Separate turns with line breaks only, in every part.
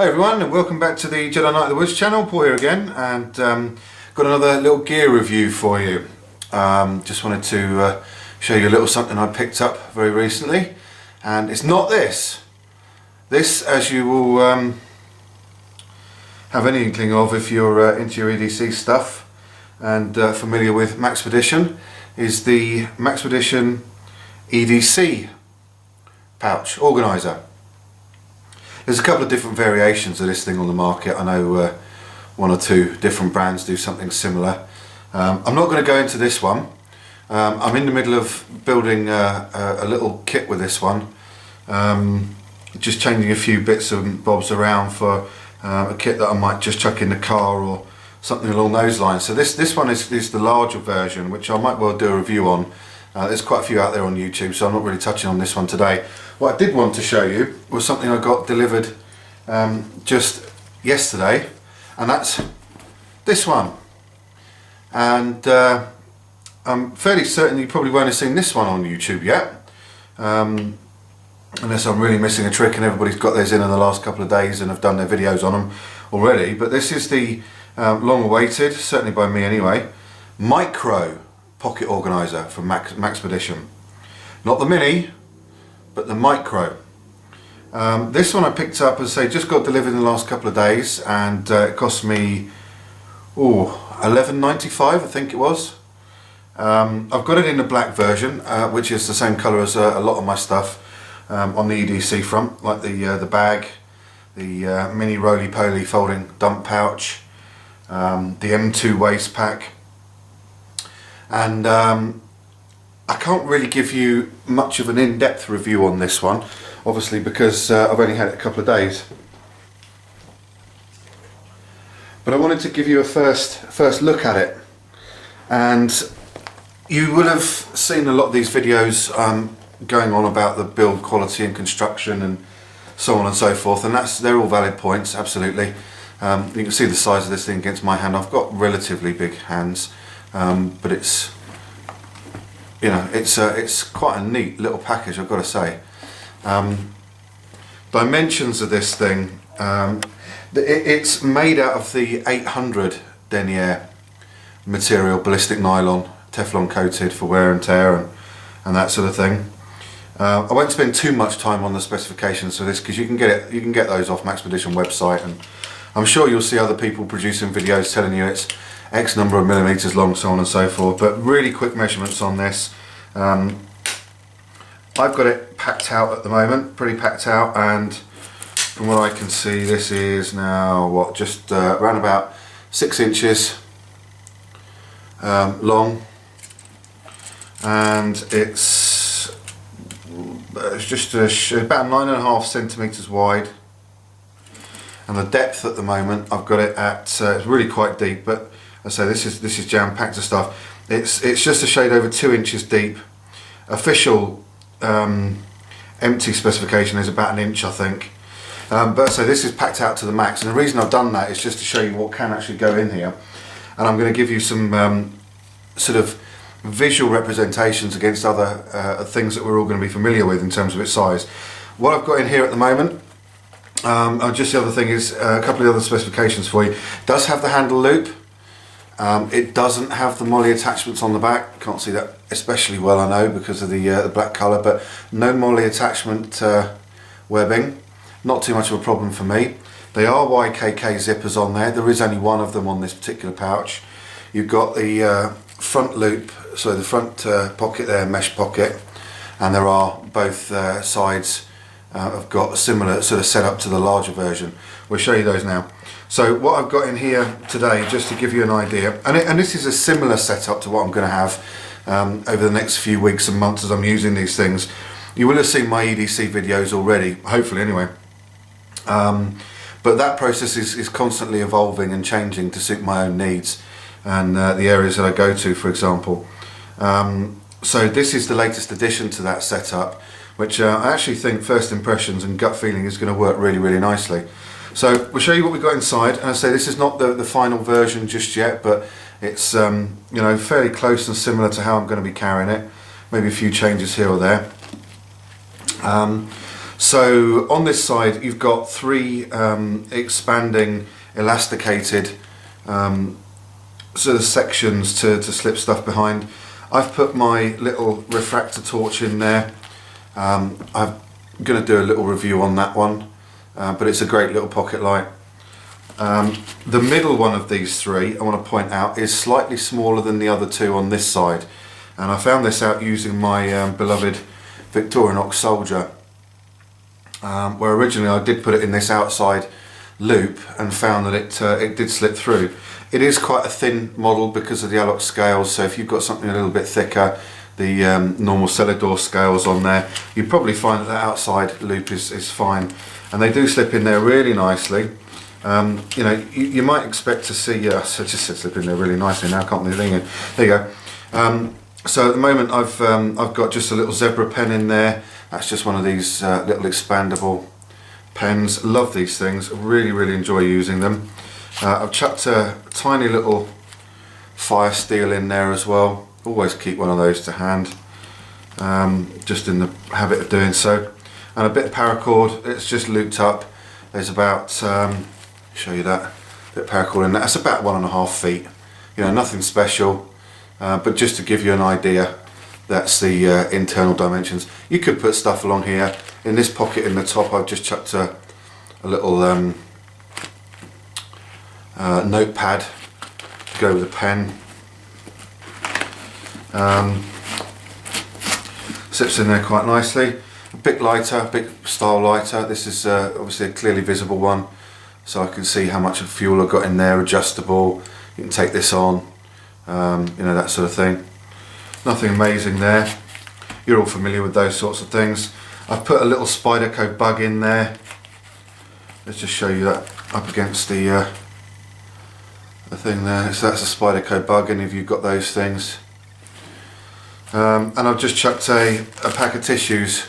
Hi everyone, and welcome back to the Jedi Knight of the Woods channel. Paul here again, and got another little gear review for you. Just wanted to show you a little something I picked up very recently, and it's not this. This, as you will have any inkling of if you're into your EDC stuff and familiar with Maxpedition, is the Maxpedition EDC pouch organiser. There's a couple of different variations of this thing on the market. I know one or two different brands do something similar. I'm not going to go into this one. I'm in the middle of building a little kit with this one. Just changing a few bits and bobs around for a kit that I might just chuck in the car or something along those lines. So this one is the larger version, which I might well do a review on. There's quite a few out there on YouTube, so I'm not really touching on this one today. What I did want to show you was something I got delivered just yesterday, and that's this one. And I'm fairly certain you probably won't have seen this one on YouTube yet, unless I'm really missing a trick and everybody's got theirs in the last couple of days and have done their videos on them already. But this is the long awaited, certainly by me anyway, Micro Pocket Organiser from Maxpedition. Not the Mini, but the Micro. This one I picked up, as I say, just got delivered in the last couple of days, and it cost me $11.95, I think it was. I've got it in the black version, which is the same colour as a lot of my stuff on the EDC front, like the bag, the mini roly-poly folding dump pouch, the M2 waist pack. And I can't really give you much of an in-depth review on this one, obviously, because I've only had it a couple of days. But I wanted to give you a first look at it. And you will have seen a lot of these videos going on about the build quality and construction and so on and so forth, and they're all valid points, absolutely. You can see the size of this thing against my hand. I've got relatively big hands. But it's, you know, it's quite a neat little package, I've got to say. Dimensions of this thing, it's made out of the 800 denier material, ballistic nylon, Teflon coated for wear and tear and that sort of thing. I won't spend too much time on the specifications for this, because you can get those off Maxpedition website, and I'm sure you'll see other people producing videos telling you it's X number of millimeters long, so on and so forth. But really quick measurements on this. I've got it packed out at the moment, pretty packed out, and from what I can see, this is now what, just around about 6 inches long, and it's just about 9.5 centimeters wide. And the depth at the moment, I've got it at it's really quite deep, but I say this is jam packed of stuff. It's just a shade over 2 inches deep. Official empty specification is about 1 inch, I think. But so this is packed out to the max, and the reason I've done that is just to show you what can actually go in here. And I'm going to give you some sort of visual representations against other things that we're all going to be familiar with in terms of its size. What I've got in here at the moment, just the other thing is a couple of other specifications for you. It does have the handle loop. It doesn't have the molly attachments on the back. Can't see that especially well, I know, because of the black colour, but no molly attachment webbing. Not too much of a problem for me. They are YKK zippers on there. There is only one of them on this particular pouch. You've got the front loop, so the front pocket there, mesh pocket, and there are both sides have got a similar sort of setup to the larger version. We'll show you those now. So what I've got in here today, just to give you an idea, and this is a similar setup to what I'm going to have over the next few weeks and months as I'm using these things. You will have seen my EDC videos already, hopefully anyway. But that process is constantly evolving and changing to suit my own needs and the areas that I go to, for example. So this is the latest addition to that setup, which I actually think first impressions and gut feeling is going to work really, really nicely. So we'll show you what we've got inside, and I say this is not the final version just yet, but it's you know, fairly close and similar to how I'm going to be carrying it. Maybe a few changes here or there. So on this side you've got three expanding elasticated sort of sections to slip stuff behind. I've put my little refractor torch in there. I'm going to do a little review on that one, but it's a great little pocket light. The middle one of these three, I want to point out, is slightly smaller than the other two on this side, and I found this out using my beloved Victorinox Soldier, where originally I did put it in this outside loop and found that it did slip through. It is quite a thin model because of the alloy scales, so if you've got something a little bit thicker, the normal Celador scales on there, you probably find that the outside loop is fine, and they do slip in there really nicely. You know, you might expect to see, so just slip in there really nicely now, can't they? There you go. So at the moment I've got just a little zebra pen in there. That's just one of these little expandable pens. Love these things, really enjoy using them. I've chucked a tiny little fire steel in there as well. Always keep one of those to hand, just in the habit of doing so. And a bit of paracord, it's just looped up. There's about, show you that, bit of paracord in there. That's about 1.5 feet. You know, nothing special, but just to give you an idea, that's the internal dimensions. You could put stuff along here. In this pocket in the top, I've just chucked a little notepad to go with a pen. Slips in there quite nicely. A bit lighter, big style lighter. This is obviously a clearly visible one, so I can see how much of fuel I've got in there. Adjustable. You can take this on, you know, that sort of thing. Nothing amazing there. You're all familiar with those sorts of things. I've put a little Spyderco bug in there. Let's just show you that up against the thing there. So that's a Spyderco bug. Any of you got those things? And I've just chucked a pack of tissues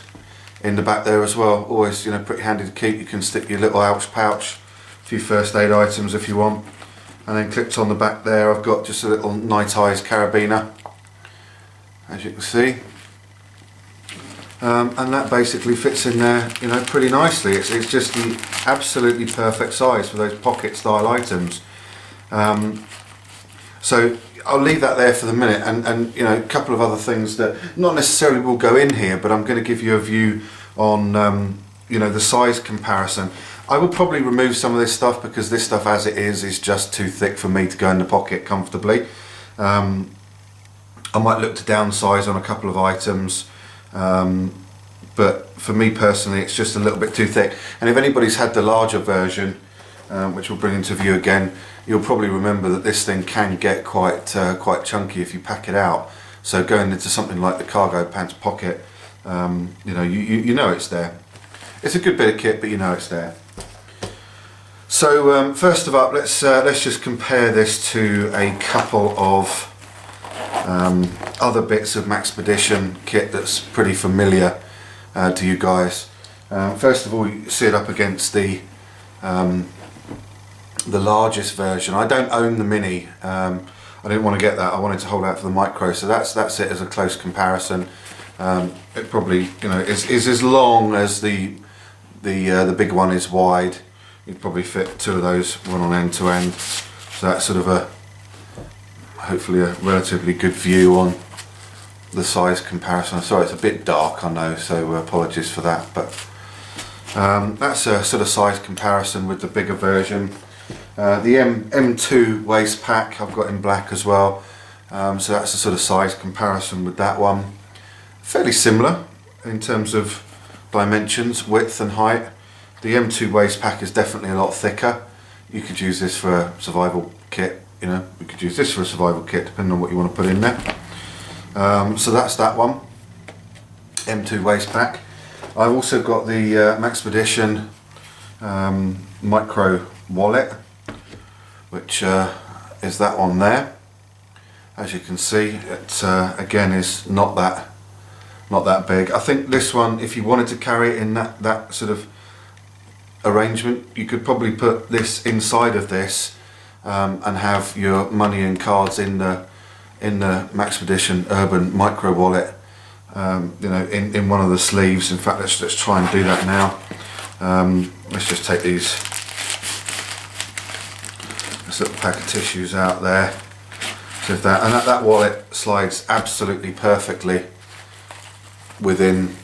in the back there as well. Always, you know, pretty handy to keep. You can stick your little ouch pouch, a few first aid items if you want. And then clipped on the back there, I've got just a little Night Eyes carabiner, as you can see. And that basically fits in there, you know, pretty nicely. It's just the absolutely perfect size for those pocket style items. So I'll leave that there for the minute, and you know, a couple of other things that not necessarily will go in here, but I'm going to give you a view on you know, the size comparison. I will probably remove some of this stuff because this stuff as it is just too thick for me to go in the pocket comfortably. I might look to downsize on a couple of items, but for me personally it's just a little bit too thick. And if anybody's had the larger version, which we'll bring into view again, you'll probably remember that this thing can get quite chunky if you pack it out. So going into something like the cargo pants pocket, you know, you know it's there. It's a good bit of kit, but you know it's there. So first of all, let's just compare this to a couple of other bits of Maxpedition kit that's pretty familiar to you guys. First of all, you see it up against the largest version. I don't own the mini. I didn't want to get that. I wanted to hold out for the micro. So that's it as a close comparison. It probably, you know, is as long as the big one is wide. You'd probably fit two of those, one on end to end. So that's sort of hopefully a relatively good view on the size comparison. Sorry, it's a bit dark, I know, so apologies for that. But that's a sort of size comparison with the bigger version. The M2 waist pack I've got in black as well. So that's a sort of size comparison with that one. Fairly similar in terms of dimensions, width and height. The M2 waist pack is definitely a lot thicker. You could use this for a survival kit, you know, we could use this for a survival kit depending on what you want to put in there. So that's that one, M2 waist pack. I've also got the Maxpedition Micro Wallet, which is that one there. As you can see, it again is not that big. I think this one, if you wanted to carry it in that sort of arrangement, you could probably put this inside of this and have your money and cards in the Maxpedition Urban Micro Wallet. you know, in one of the sleeves. In fact, let's try and do that now. Let's just take this little pack of tissues out there. So if that wallet slides absolutely perfectly within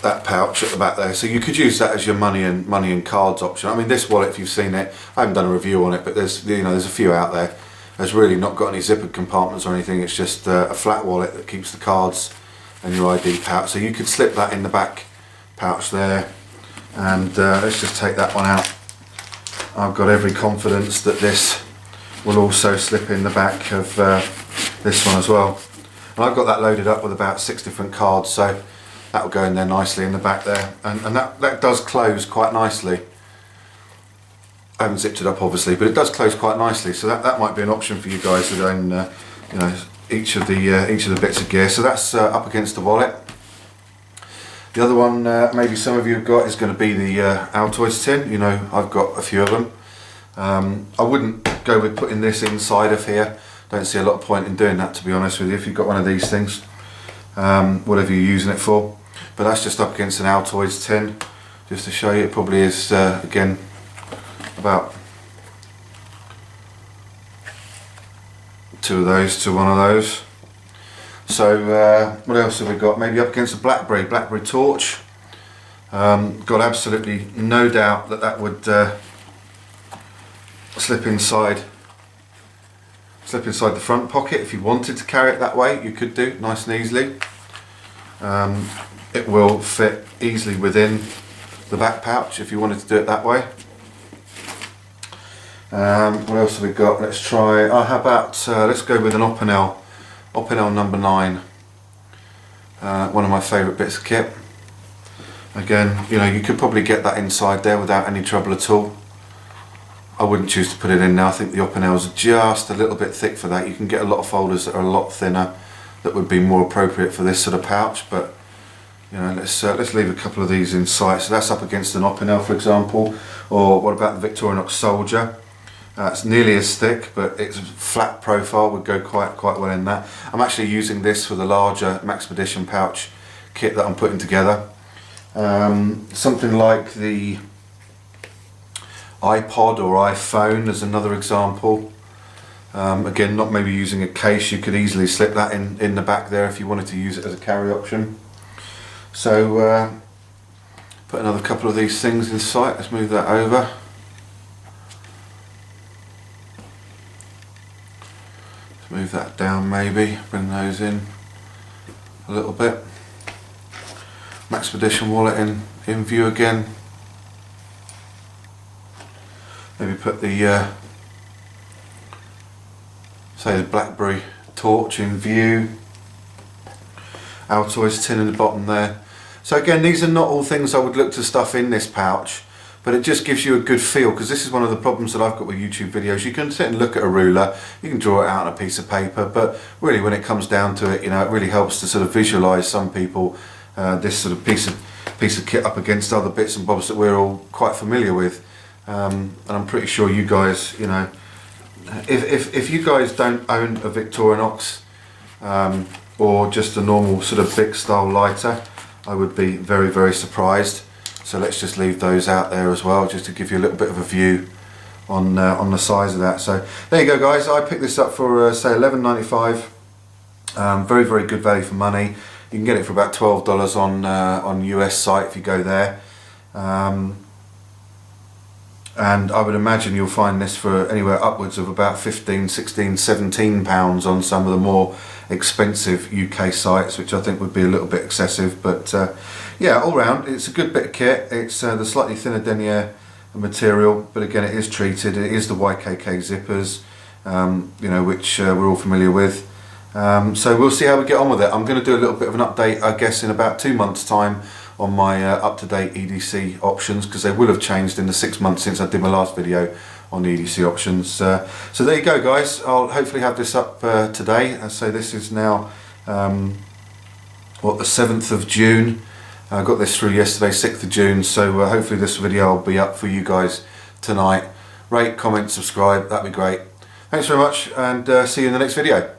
that pouch at the back there, so you could use that as your money and cards option. I mean, this wallet, if you've seen it, I haven't done a review on it, but there's, you know, there's a few out there. It's really not got any zippered compartments or anything. It's just a flat wallet that keeps the cards and your ID pouch. So you could slip that in the back pouch there, and let's just take that one out. I've got every confidence that this will also slip in the back of this one as well. And I've got that loaded up with about 6 different cards, so that will go in there nicely in the back there, and that does close quite nicely. I haven't zipped it up obviously, but it does close quite nicely, so that might be an option for you guys to own you know, each of the bits of gear. So that's up against the wallet. The other one maybe some of you have got is going to be the Altoids tin. You know, I've got a few of them. I wouldn't go with putting this inside of here. Don't see a lot of point in doing that, to be honest with you, if you've got one of these things, whatever you're using it for. But that's just up against an Altoids tin, just to show you. It probably is again about 2 of those to 1 of those. So what else have we got? Maybe up against a BlackBerry torch. Got absolutely no doubt that would slip inside the front pocket. If you wanted to carry it that way, you could do nice and easily. It will fit easily within the back pouch if you wanted to do it that way. What else have we got? Let's try, how about let's go with an Opinel number 9. One of my favourite bits of kit. Again, you know, you could probably get that inside there without any trouble at all. I wouldn't choose to put it in now. I think the Opinels are just a little bit thick for that. You can get a lot of folders that are a lot thinner that would be more appropriate for this sort of pouch, but you know, let's leave a couple of these in sight. So that's up against an Opinel, for example. Or what about the Victorinox Soldier? It's nearly as thick, but it's flat profile, would go quite well in that. I'm actually using this for the larger Maxpedition pouch kit that I'm putting together. Something like the iPod or iPhone as another example. Again, not maybe using a case, you could easily slip that in the back there if you wanted to use it as a carry option. So put another couple of these things in sight. Let's move that over. Let's move that down maybe, bring those in a little bit. Maxpedition wallet in view again. Maybe put the say the BlackBerry torch in view. Altoids tin in the bottom there. So again, these are not all things I would look to stuff in this pouch, but it just gives you a good feel, because this is one of the problems that I've got with YouTube videos. You can sit and look at a ruler, you can draw it out on a piece of paper, but really when it comes down to it, you know, it really helps to sort of visualize some people this sort of piece of kit up against other bits and bobs that we're all quite familiar with. And I'm pretty sure you guys, you know, if you guys don't own a Victorinox or just a normal sort of Bic style lighter, I would be very surprised. So let's just leave those out there as well, just to give you a little bit of a view on the size of that. So there you go, guys. I picked this up for say $11.95. Very good value for money. You can get it for about $12 on US site if you go there. And I would imagine you'll find this for anywhere upwards of about 15, 16, 17 pounds on some of the more expensive UK sites, which I think would be a little bit excessive. But yeah, all round it's a good bit of kit. It's the slightly thinner denier material, but again it is treated. It is the YKK zippers, you know, which we're all familiar with. So we'll see how we get on with it. I'm going to do a little bit of an update, I guess, in about 2 months' time on my up-to-date EDC options, because they will have changed in the 6 months since I did my last video on the EDC options. So there you go, guys. I'll hopefully have this up today. So this is now what, the 7th of June. I got this through yesterday, 6th of June. So hopefully this video will be up for you guys tonight. Rate, comment, subscribe, that'd be great. Thanks very much, and see you in the next video.